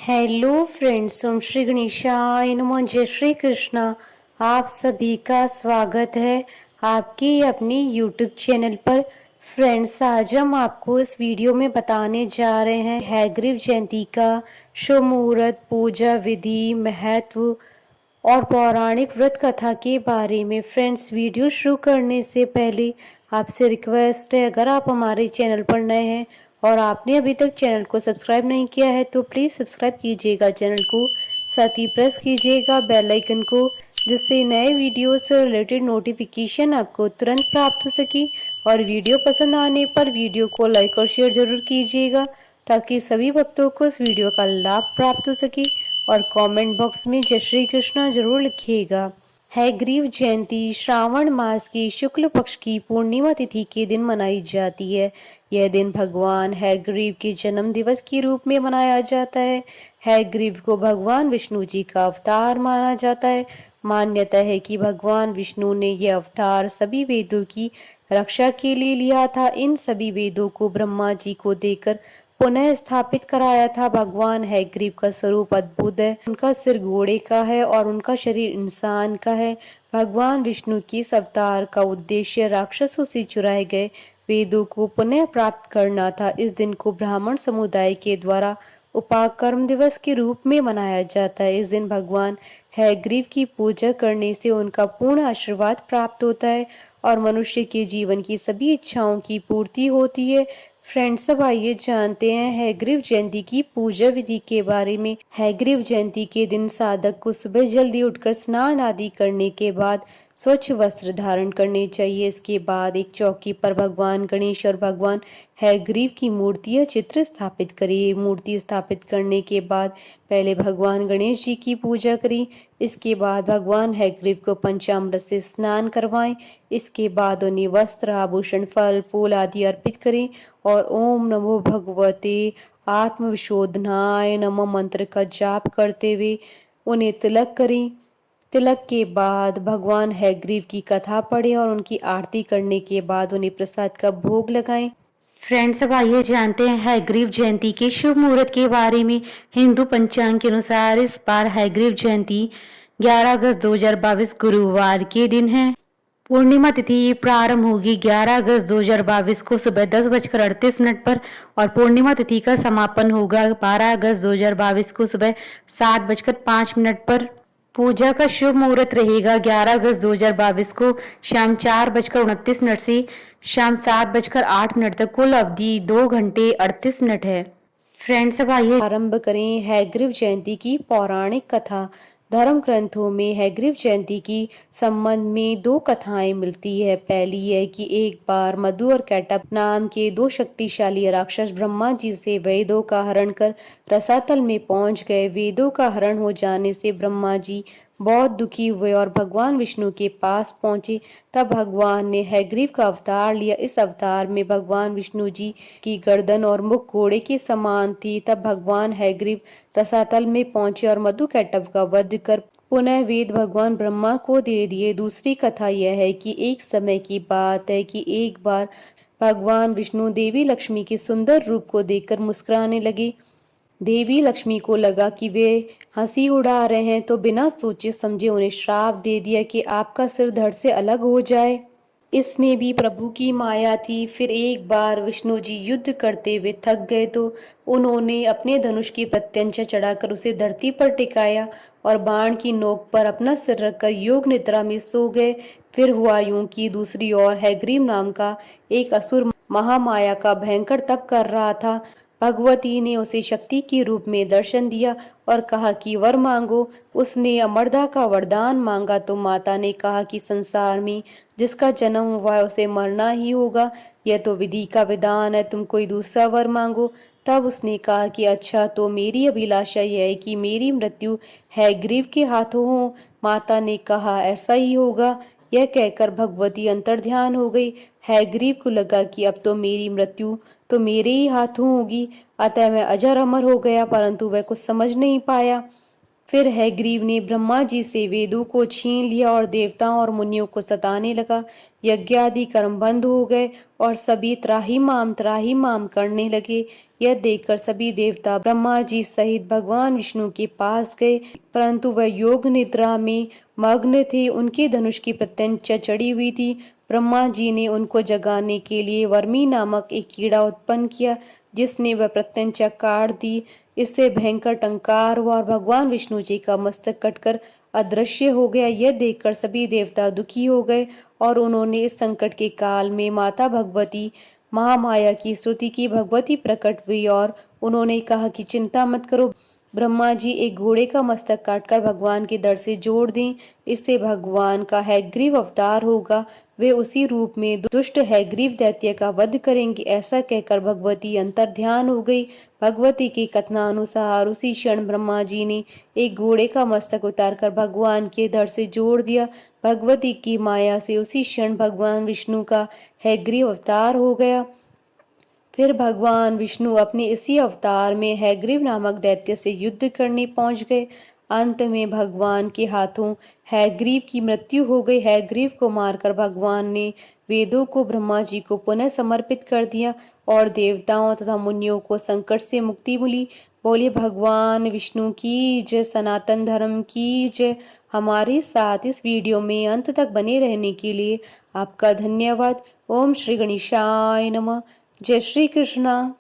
Hello friends, ओम श्री गणेशाय नमः। जय श्री कृष्णा। आप सभी का स्वागत है आपके अपने यूट्यूब चैनल पर। फ्रेंड्स, आज हम आपको इस वीडियो में बताने जा रहे हैं हयग्रीव जयंती का शुभ मुहूर्त, पूजा विधि, महत्व और पौराणिक व्रत कथा के बारे में। फ्रेंड्स, वीडियो शुरू करने से पहले आपसे रिक्वेस्ट है, अगर आप हमारे चैनल पर नए हैं और आपने अभी तक चैनल को सब्सक्राइब नहीं किया है तो प्लीज़ सब्सक्राइब कीजिएगा चैनल को, साथ ही प्रेस कीजिएगा बेल आइकन को, जिससे नए वीडियो से रिलेटेड नोटिफिकेशन आपको तुरंत प्राप्त हो सके। और वीडियो पसंद आने पर वीडियो को लाइक और शेयर जरूर कीजिएगा ताकि सभी भक्तों को इस वीडियो का लाभ प्राप्त हो सके। और कमेंट बॉक्स में जय श्री कृष्णा जरूर लिखिएगा। हयग्रीव जयंती श्रावण मास की शुक्ल पक्ष की पूर्णिमा तिथि के दिन मनाई जाती है। यह दिन भगवान हयग्रीव के जन्म दिवस के रूप में मनाया जाता है। हयग्रीव को भगवान विष्णु जी का अवतार माना जाता है। मान्यता है कि भगवान विष्णु ने यह अवतार सभी वेदों की रक्षा के लिए लिया था। इन सभी वेदों को ब्रह्मा जी को देकर पुनः स्थापित कराया था। भगवान हयग्रीव का स्वरूप अद्भुत है। उनका सिर घोड़े का है और उनका शरीर इंसान का है। भगवान विष्णु की इस अवतार का उद्देश्य राक्षसों से चुराए गए वेदों को पुनः प्राप्त करना था। इस दिन को ब्राह्मण समुदाय के द्वारा उपाकर्म दिवस के रूप में मनाया जाता है। इस दिन भगवान हयग्रीव की पूजा करने से उनका पूर्ण आशीर्वाद प्राप्त होता है और मनुष्य के जीवन की सभी इच्छाओं की पूर्ति होती है। फ्रेंड्स, अब आइए जानते हैं हयग्रीव जयंती की पूजा विधि के बारे में। हयग्रीव जयंती के दिन साधक को सुबह जल्दी उठकर स्नान आदि करने के बाद स्वच्छ वस्त्र धारण करने चाहिए। इसके बाद एक चौकी पर भगवान गणेश और भगवान हयग्रीव की मूर्ति या चित्र स्थापित करिए। मूर्ति स्थापित करने के बाद पहले भगवान गणेश जी की पूजा करें। इसके बाद भगवान हयग्रीव को पंचामृत से स्नान करवाएं। इसके बाद उन्हें वस्त्र, आभूषण, फल फूल आदि अर्पित करें और ओम नमो भगवते आत्मविशोधनाय नमः मंत्र का जाप करते हुए उन्हें तिलक करें। तिलक के बाद भगवान हयग्रीव की कथा पढ़ें और उनकी आरती करने के बाद उन्हें प्रसाद का भोग लगाएं। फ्रेंड्स, अब आइए जानते हैं हयग्रीव जयंती के शुभ मुहूर्त के बारे में। हिंदू पंचांग के अनुसार इस बार हयग्रीव जयंती 11 अगस्त 2022 गुरुवार के दिन है। पूर्णिमा तिथि प्रारंभ होगी 11 अगस्त 2022 को सुबह 10:38 पर और पूर्णिमा तिथि का समापन होगा 12 अगस्त 2022 को सुबह 7:05 पर। पूजा का शुभ मुहूर्त रहेगा 11 अगस्त 2022 को शाम 4:29 से शाम 7:08 तक। कुल अवधि 2 घंटे 38 मिनट है। फ्रेंड्स, अब आइए आरंभ करें हयग्रीव जयंती की पौराणिक कथा। धर्म ग्रंथों में हयग्रीव जयंती की संबंध में दो कथाएं मिलती है। पहली है कि एक बार मधु और कैटभ नाम के दो शक्तिशाली राक्षस ब्रह्मा जी से वेदों का हरण कर रसातल में पहुंच गए। वेदों का हरण हो जाने से ब्रह्मा जी बहुत दुखी हुए और भगवान विष्णु के पास पहुंचे। तब भगवान ने हयग्रीव का अवतार लिया। इस अवतार में भगवान विष्णु जी की गर्दन और मुख घोड़े के समान थी। तब भगवान हयग्रीव रसातल में पहुंचे और मधु कैटभ का वध कर पुनः वेद भगवान ब्रह्मा को दे दिए। दूसरी कथा यह है कि एक समय की बात है कि एक बार भगवान विष्णु देवी लक्ष्मी के सुंदर रूप को देखकर मुस्कुराने लगे। देवी लक्ष्मी को लगा कि वे हंसी उड़ा रहे हैं, तो बिना सोचे समझे उन्हें श्राप दे दिया कि आपका सिर धड़ से अलग हो जाए। इसमें भी प्रभु की माया थी। फिर एक बार विष्णु जी युद्ध करते हुए थक गए तो उन्होंने अपने धनुष की प्रत्यंचा चढ़ाकर उसे धरती पर टिकाया और बाण की नोक पर अपना सिर रखकर योग निद्रा में सो गए। फिर हुआ यूं कि दूसरी ओर हयग्रीव नाम का एक असुर महामाया का भयंकर तप कर रहा था। भगवती ने उसे शक्ति के रूप में दर्शन दिया और कहा कि वर मांगो। उसने अमरता का वरदान मांगा तो माता ने कहा कि संसार में जिसका जन्म हुआ है उसे मरना ही होगा। यह तो विधि का विधान है, तुम कोई दूसरा वर मांगो। तब उसने कहा कि अच्छा, तो मेरी अभिलाषा यह है कि मेरी मृत्यु हयग्रीव के हाथों हो। माता ने कहा ऐसा ही होगा। यह कहकर भगवती अंतर्ध्यान हो गई। हयग्रीव को लगा कि अब तो मेरी मृत्यु तो मेरे ही हाथों होगी, अतः मैं अजर अमर हो गया, परंतु वह कुछ समझ नहीं पाया। फिर हैग्रीव ने ब्रह्मा जी से वेदों को छीन लिया और देवताओं और मुनियों को सताने लगा। यज्ञ आदि कर्म बंद हो गए और सभी त्राही माम करने लगे। यह देखकर सभी देवता ब्रह्मा जी सहित भगवान विष्णु के पास गए, परंतु वह योग निद्रा में मग्न थे। उनके धनुष की प्रत्यंचा चढ़ी हुई थी। ब्रह्मा जी ने उनको जगाने के लिए वर्मी नामक एक कीड़ा उत्पन्न किया, जिसने वह प्रत्यंचा काट दी। इससे भयंकर टंकार हुआ और भगवान विष्णु जी का मस्तक कटकर अदृश्य हो गया। यह देखकर सभी देवता दुखी हो गए और उन्होंने इस संकट के काल में माता भगवती महामाया की स्तुति की। भगवती प्रकट हुई और उन्होंने कहा कि चिंता मत करो, ब्रह्मा जी एक घोड़े का मस्तक काटकर भगवान के दर से जोड़ दें, इससे भगवान का हैग्रीव अवतार होगा। वे उसी रूप में दुष्ट हैग्रीव दैत्य का वध करेंगे। ऐसा कहकर भगवती अंतर ध्यान हो गई। भगवती के कथनानुसार उसी क्षण ब्रह्मा जी ने एक घोड़े का मस्तक उतारकर भगवान के धड़ से जोड़ दिया। भगवती की माया से उसी क्षण भगवान विष्णु का हैग्रीव अवतार हो गया। फिर भगवान विष्णु अपने इसी अवतार में हैग्रीव नामक दैत्य से युद्ध करने पहुंच गए। अंत में भगवान के हाथों हैग्रीव की मृत्यु हो गई। हैग्रीव को मारकर भगवान ने वेदों को ब्रह्मा जी को पुनः समर्पित कर दिया और देवताओं तथा मुनियों को संकट से मुक्ति मिली। बोलिए भगवान विष्णु की जय, सनातन धर्म की जय। हमारे साथ इस वीडियो में अंत तक बने रहने के लिए आपका धन्यवाद। ओम श्री गणेशाय नमः। जय श्री कृष्णा।